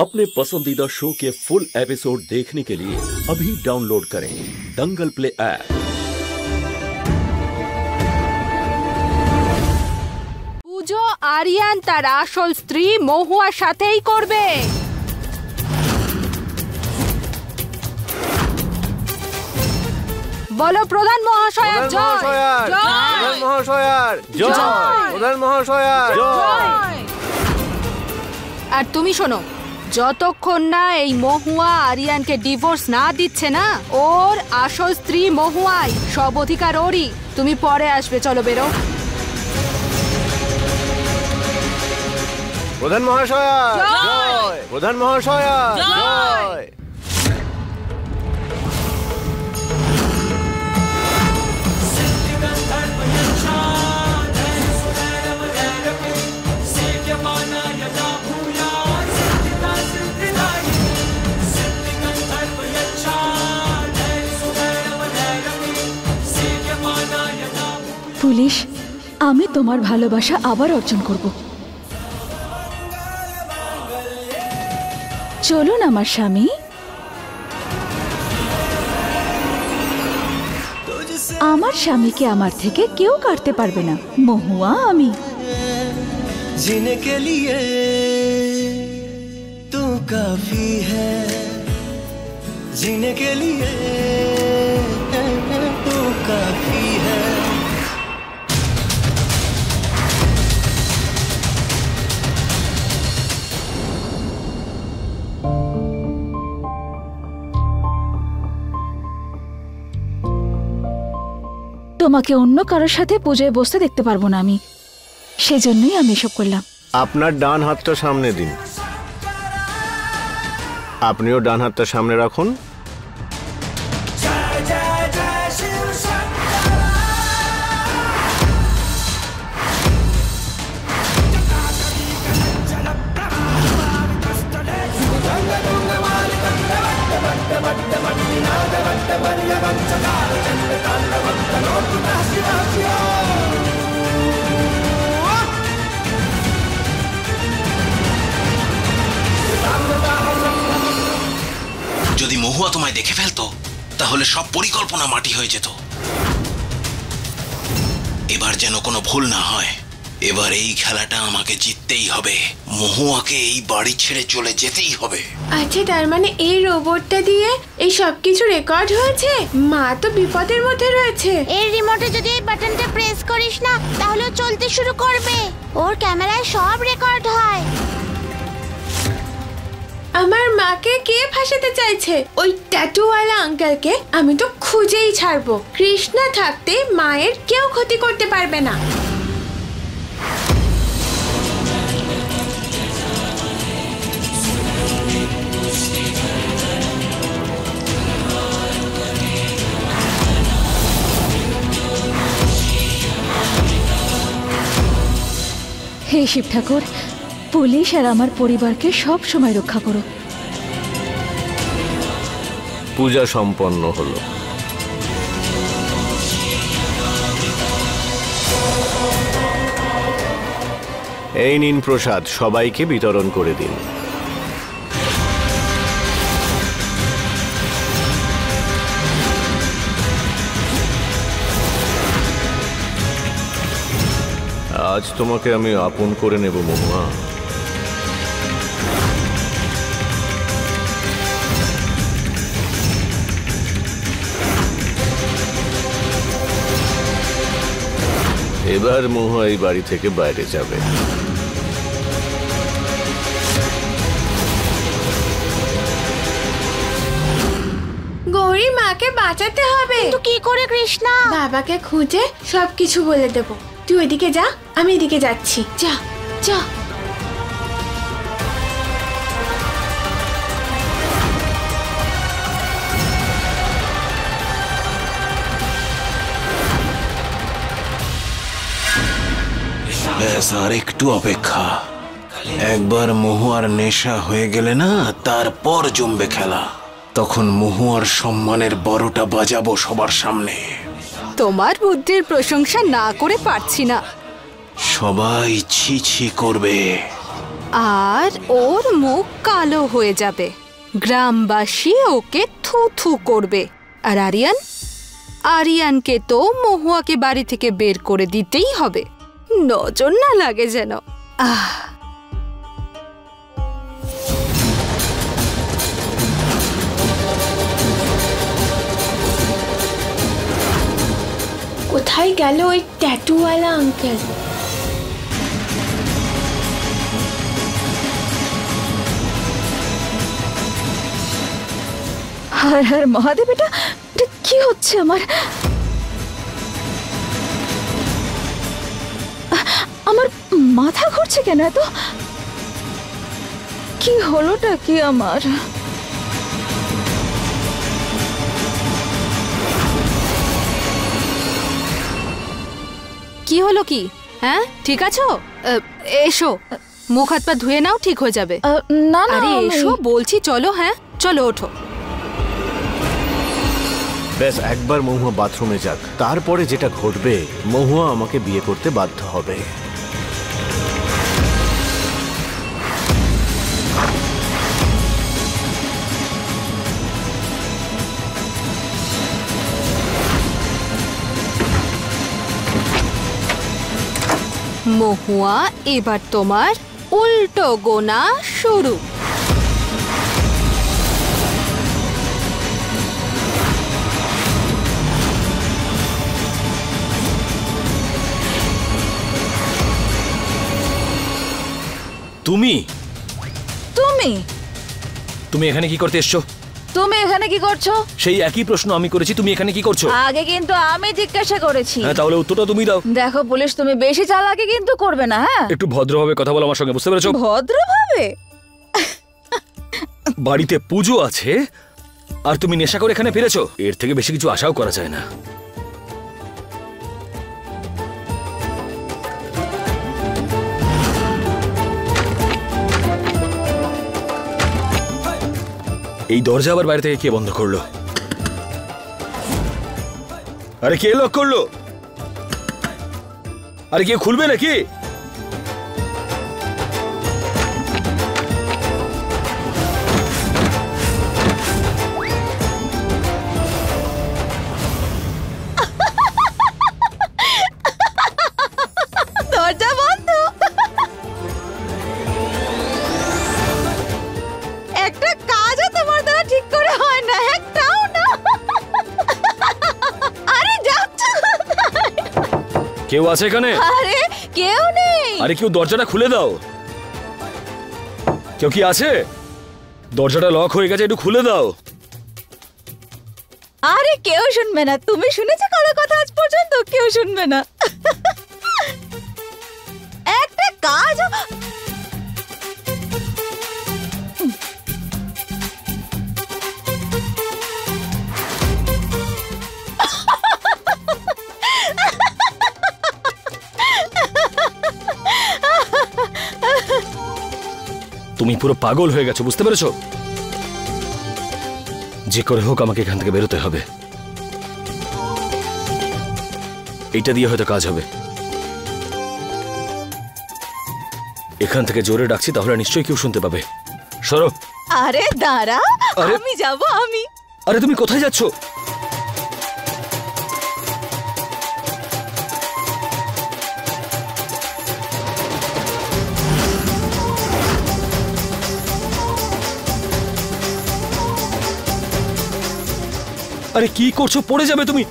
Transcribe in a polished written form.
अपने पसंदीदा शो के फुल एपिसोड देखने के लिए अभी डाउनलोड करें दंगल प्ले ऐप। পুজো আরিয়ান তার আসল স্ত্রী মহুয়ার সাথেই করবে। বলো প্রধান মহাশয়ার জয়। প্রধান মহাশয়ার জয়। প্রধান মহাশয়ার জয়। আর তুমি শোনো, যতক্ষণ না এই মহুয়া আরিয়ানকে ডিভোর্স না দিচ্ছে না, ওর আসল স্ত্রী মহুয়াই, সব অধিকার ওরই। তুমি পরে আসবে, চলো বেরো। প্রধান মহাশয়ার জয়। প্রধান মহাশয়ার জয়। পুলিশ, আমি তোমার ভালোবাসা আবার অর্জন করব। চলুন আমার স্বামী। আমার স্বামীকে আমার থেকে কেউ কাটতে পারবে না। মহুয়া আমি। जीने के लिए तू काफी है, जीने के लिए तू काफी है। তোমাকে অন্য কারোর সাথে পূজায় বসতে দেখতে পারবো না আমি, সেজন্যই আমি এসব করলাম। আপনার ডান হাতটা সামনে দিন। আপনিও ডান হাতটা সামনে রাখুন। যদি মহুয়া তোমায় দেখে ফেলতো তাহলে সব পরিকল্পনা মাটি হয়ে যেত। এবার যেন কোনো ভুল না হয়। এবার এই খেলাটা আমাকে জিততেই হবে। মহুয়াকে এই বাড়ি ছেড়ে চলে যেতেই হবে। আচ্ছা, তার মানে এই রোবটটা দিয়ে এই সবকিছু রেকর্ড হয়েছে? মা তো বিপদের মধ্যে রয়েছে। এর রিমোটে যদি এই বাটনটা প্রেস করিস না, তাহলে ও চলতে শুরু করবে। ওর ক্যামেরায় সব রেকর্ড হয়। আমার মাকে কে ফাঁসাতে চাইছে? ওই ট্যাটুওয়ালা আঙ্কেলকে আমি তো খুঁজেই ছাড়বো। কৃষ্ণা থাকতে মায়ের কেউ ক্ষতি করতে পারবে না। হে শিব ঠাকুর, পুলিশ আর আমার পরিবারকে সব সময় রক্ষা করো। পূজা সম্পন্ন হলো। এই নিন প্রসাদ, সবাইকে বিতরণ করে দিন। আজ তোমাকে আমি আপন করে নেব মহুয়া। এবার মহুয়া এই বাড়ি থেকে বাইরে যাবে। গৌরী, মাকে বাঁচাতে হবে। কিন্তু কি করে কৃষ্ণা? বাবাকে খুঁজে সবকিছু বলে দেবো। তুই ওইদিকে যা, আমি এদিকে যাচ্ছি। যা যা। ব্যাস, আর একটু অপেক্ষা। একবার মহুয়ার নেশা হয়ে গেলে না, তারপর জমবে খেলা। তখন মহুয়ার সম্মানের 12টা বাজাবো সবার সামনে। তোমার বুদ্ধির প্রশংসা না করে পারছি না। সবাই ছি ছি করবে। আর ওর মুখ কালো হয়ে যাবে। গ্রামবাসী ওকে থু থু করবে। আর আরিয়ানকে তো মহুয়াকে বাড়ি থেকে বের করে দিতেই হবে, নজর না লাগে যেন। কোথায় গেল ওই ট্যাটুওয়ালা আঙ্কেল? হায় হায় মহাদেব, এটা কি হচ্ছে আমার? আমার মাথা ঘুরছে কেন এত? কি হলোটা কি আমার? কি হলো কি? হ্যাঁ, ঠিক আছো? এসো, মুখ হাত পা ধুয়ে নাও, ঠিক হয়ে যাবে। না না, আরে এসো বলছি, চলো। হ্যাঁ চলো, ওঠো। ব্যাস একবার মহুয়া বাথরুমে যাক, তারপরে যেটা ঘটবে, মহুয়া আমাকে বিয়ে করতে বাধ্য হবে। মহুয়া, এবার তোমার উল্টো গোনা শুরু। তুমি তুমি তুমি এখানে কি করতে এসছো? তুমি এখানে কি করছো? সেই একই প্রশ্ন আমি করেছি, তুমি এখানে কি করছো? আগে কিন্তু আমি জিজ্ঞাসা করেছি। হ্যাঁ, তাহলে উত্তরটা তুমি দাও। দেখো পুলিশ, তুমি বেশি চালাকি কিন্তু করবে না। হ্যাঁ, একটু ভদ্রভাবে কথা বলো আমার সঙ্গে, বুঝতে পেরেছো? ভদ্রভাবে? বাড়িতে পুজো আছে আর তুমি নেশা করে এখানে ফিরেছো, এর থেকে বেশি কিছু আশাও করা যায় না। এই দরজা আবার বাইরে থেকে কে বন্ধ করলো? আরে কে লক করলো? আরে কে খুলবে নাকি? দরজা বন্ধ। একটা কাজও তোমার দ্বারা ঠিক করে হয় না, একটাও না। আরে যাচ্ছ কোথায়? কেউ আছে এখানে? আরে কেউ নেই। আরে কেউ দরজাটা খুলে দাও। কেউ কি আছে? দরজাটা লক হয়ে গেছে, একটু খুলে দাও। আরে কেউ শুনবে না। তুমি শুনেছো কারো কথা আজ পর্যন্ত? কেউ শুনবে না। একটা কাজ। তুমি পুরো পাগল হয়ে গেছো, বুঝতে পেরেছো? যে করে হোক আমাকে এখান থেকে বেরোতে হবে। এইটা দিয়ে হয়তো কাজ হবে। এখান থেকে জোরে ডাকছি, তাহলে নিশ্চয়ই কেউ শুনতে পাবে। সরো। আরে দাঁড়া, আরে আমি যাব। আমি। আরে তুমি কোথায় যাচ্ছো? আরে কি করছো? পড়ে যাবে তুমি।